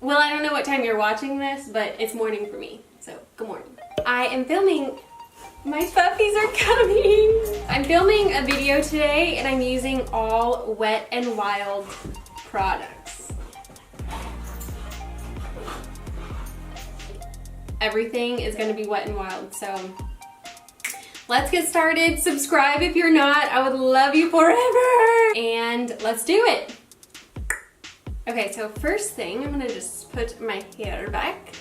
Well, I don't know what time you're watching this, but it's morning for me, so good morning. I am filming. My puppies are coming. I'm filming a video today and I'm using all Wet n Wild products. Everything is gonna be Wet n Wild, so let's get started. Subscribe if you're not. I would love you forever. And let's do it. Okay, so first thing, I'm gonna just put my hair back.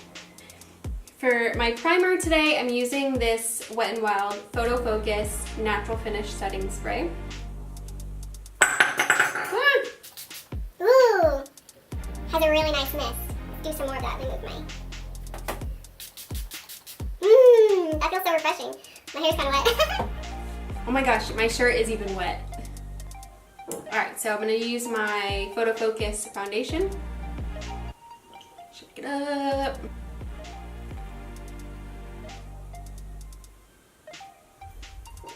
For my primer today, I'm using this Wet n Wild Photo Focus Natural Finish Setting Spray. Ooh, has a really nice mist. Do some more of that, remove my... that feels so refreshing. My hair's kind of wet. Oh my gosh, my shirt is even wet. Alright, so I'm going to use my Photo Focus foundation. Shake it up.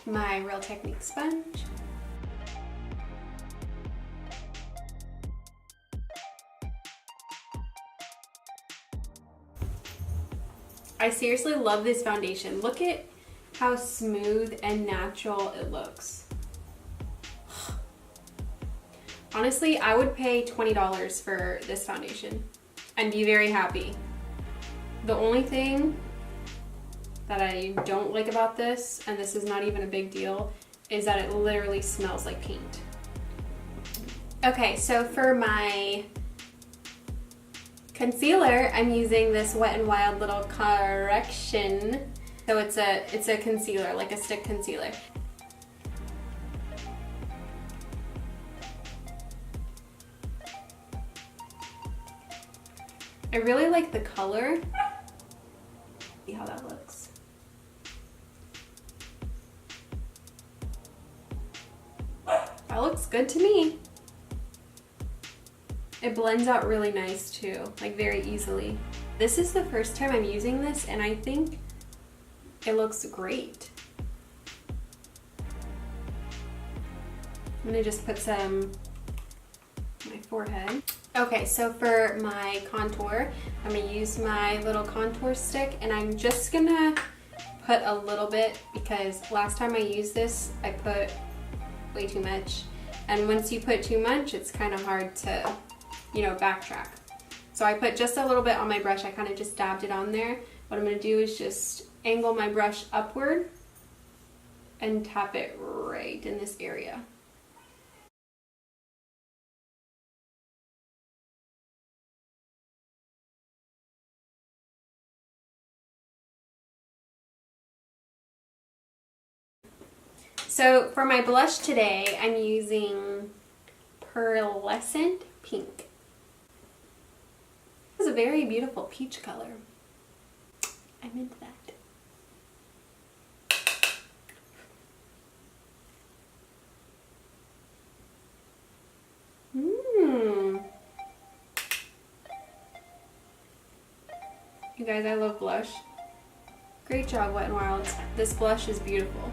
My Real Technique sponge. I seriously love this foundation. Look at how smooth and natural it looks. Honestly, I would pay $20 for this foundation and be very happy. The only thing that I don't like about this, and this is not even a big deal, is that it literally smells like paint. Okay, so for my concealer, I'm using this Wet n Wild little correction. So it's a concealer, like a stick concealer. I really like the color. See how that looks. That looks good to me. It blends out really nice too, like very easily. This is the first time I'm using this and I think it looks great. I'm gonna just put some on my forehead. Okay, so for my contour, I'm gonna use my little contour stick and I'm just gonna put a little bit because last time I used this, I put way too much. And once you put too much, it's kind of hard to, you know, backtrack. So I put just a little bit on my brush. I kind of just dabbed it on there. What I'm gonna do is just angle my brush upward and tap it right in this area. So for my blush today, I'm using Pearlescent Pink. This is a very beautiful peach color. I'm into that. You guys, I love blush. Great job, Wet n Wild. This blush is beautiful.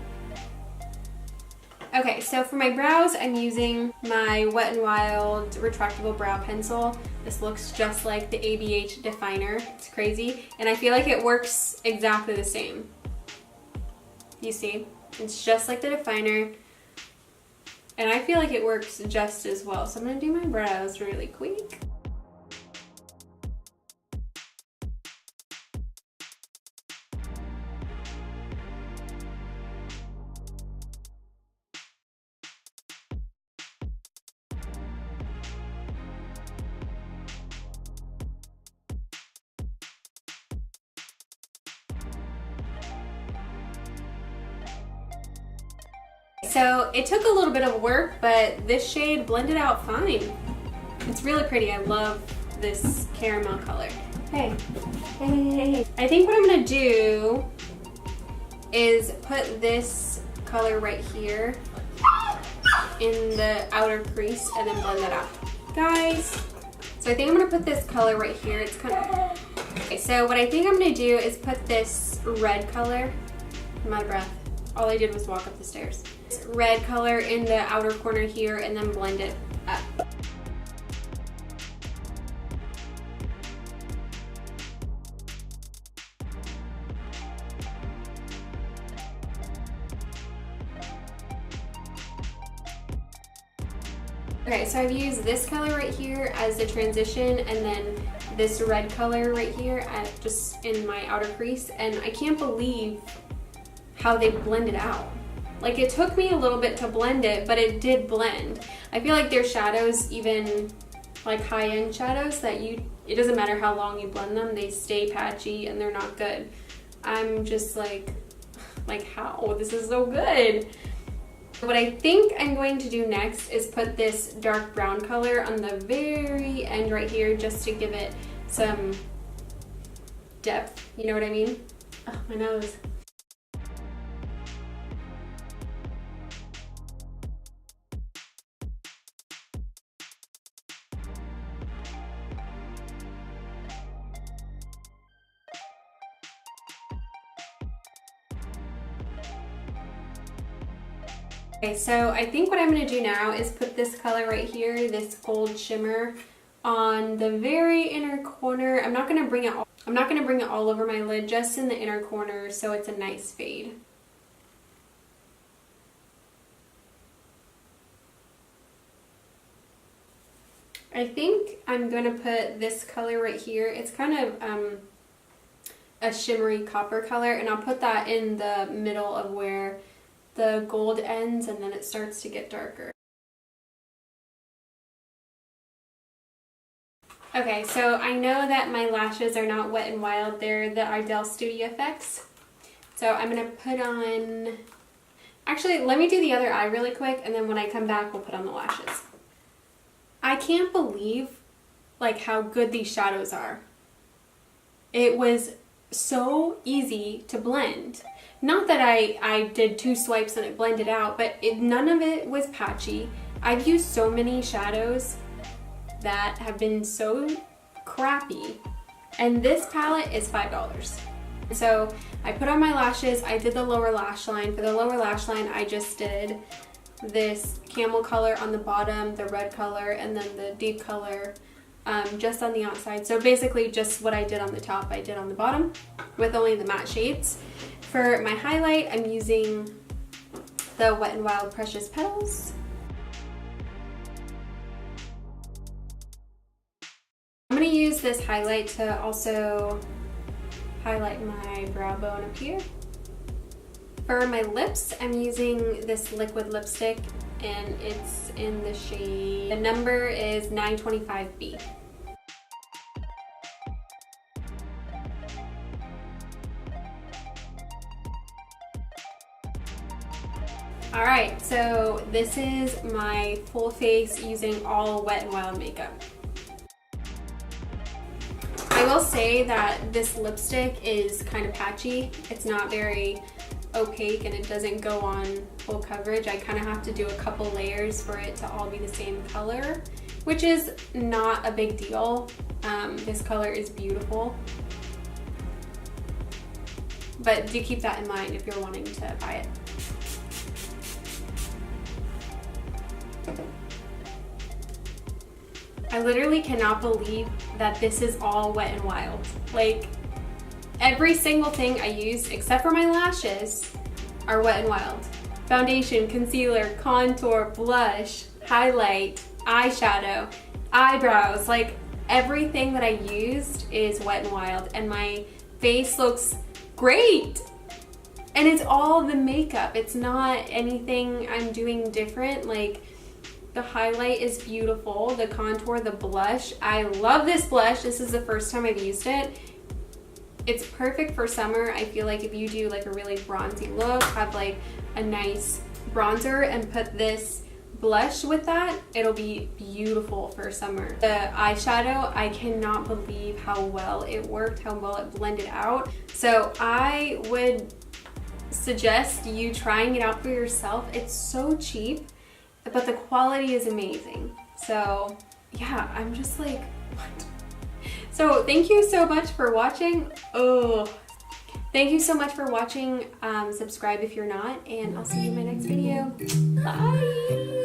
Okay, so for my brows, I'm using my Wet n Wild retractable brow pencil. This looks just like the ABH definer. It's crazy. And I feel like it works exactly the same. You see? It's just like the definer. And I feel like it works just as well. So I'm gonna do my brows really quick. So it took a little bit of work, but this shade blended out fine. It's really pretty. I love this caramel color. Hey. I think what I'm gonna do is put this color right here in the outer crease and then blend that out. Guys, so I think I'm gonna put this color right here. It's kind of... Okay, so what I think I'm gonna do is put this red color, I'm out of breath. All I did was walk up the stairs. Red color in the outer corner here and then blend it up. Okay, so I've used this color right here as the transition, and then this red color right here just in my outer crease, and I can't believe how they blended out. Like, it took me a little bit to blend it, but it did blend. I feel like their shadows, even like high-end shadows, that it doesn't matter how long you blend them, they stay patchy and they're not good. I'm just like how? This is so good. What I think I'm going to do next is put this dark brown color on the very end right here, just to give it some depth, you know what I mean? Oh, my nose. Okay, so I think what I'm going to do now is put this color right here, this gold shimmer, on the very inner corner. I'm not going to bring it all over my lid, just in the inner corner, so it's a nice fade. I think I'm going to put this color right here. It's kind of a shimmery copper color, and I'll put that in the middle of where the gold ends, and then it starts to get darker. Okay, so I know that my lashes are not Wet n Wild, they're the Ardell Studio Effects. So I'm gonna put on, actually let me do the other eye really quick, and then when I come back we'll put on the lashes. I can't believe like how good these shadows are. It was so easy to blend. Not that I did 2 swipes and it blended out, but none of it was patchy. I've used so many shadows that have been so crappy, and this palette is $5. So I put on my lashes, I did the lower lash line. For the lower lash line, I just did this camel color on the bottom, the red color, and then the deep color just on the outside. So basically just what I did on the top, I did on the bottom with only the matte shades. For my highlight, I'm using the Wet n Wild Precious Petals. I'm going to use this highlight to also highlight my brow bone up here. For my lips, I'm using this liquid lipstick, and it's in the shade, the number is 925B. Alright, so this is my full face using all Wet n Wild makeup. I will say that this lipstick is kind of patchy. It's not very opaque and it doesn't go on full coverage. I kind of have to do a couple layers for it to all be the same color, which is not a big deal. This color is beautiful. But do keep that in mind if you're wanting to buy it. I literally cannot believe that this is all Wet n Wild. Like, every single thing I use, except for my lashes, are Wet n Wild. Foundation, concealer, contour, blush, highlight, eyeshadow, eyebrows, like everything that I used is Wet n Wild, and my face looks great. And it's all the makeup. It's not anything I'm doing different. Like, the highlight is beautiful, the contour, the blush. I love this blush. This is the first time I've used it. It's perfect for summer. I feel like if you do like a really bronzy look, have like a nice bronzer and put this blush with that, it'll be beautiful for summer. The eyeshadow, I cannot believe how well it worked, how well it blended out. So I would suggest you trying it out for yourself. It's so cheap, but the quality is amazing. So yeah, I'm just like, what? So thank you so much for watching. Thank you so much for watching. Subscribe if you're not, and I'll see you in my next video. Bye.